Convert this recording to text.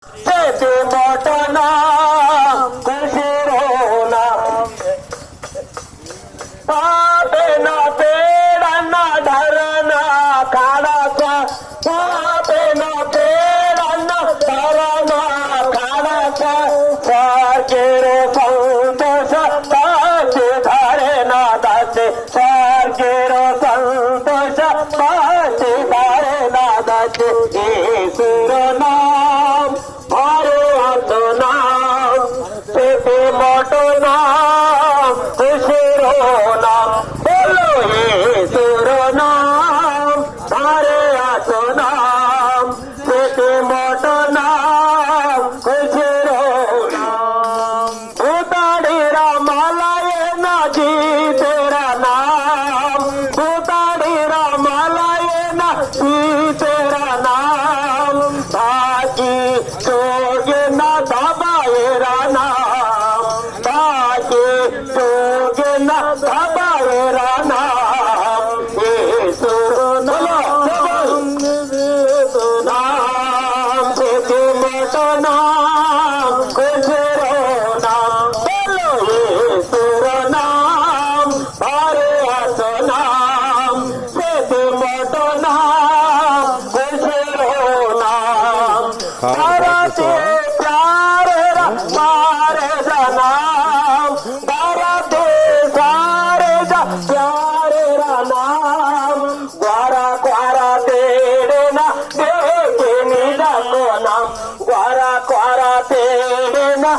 చేతి మోటనా కుషిరోనా పాపెన పేడన్న ధరన కాడక పాపెన పేడన్న ధరన కాడక సార్కేరో సంతోష పాచి ధరణ దశ సార్కేరో సంతోష పాచి ధరణ దశ ఈశ్వర నాम मारो हाथ नाम पेटे मोटो नाम खुशरो नाम बोलो ईश्वर नाम मारे हाथ नाम पेटे मोटो नाम खुशरो नाम उताड़ी रामालय ना जी तेरा नाम उताड़ी रामालय ना जी तेरा नाम बाकी जोगे न दबाएरा नाम बाकी जोगे न दबाएरा नाम ईश्वर नाम से मोटो नाम खुशरो नाम बोलो ईश्वर नाम हरे हाथ नाम से मोटो नाम खुशरो नाम भारते प्यारे मारे नाम भारते सारे प्यारे नाम ग्वारा ग्वारा तेरे ना देखे निजा को नाम ग्वारा ग्वारा तेरे ना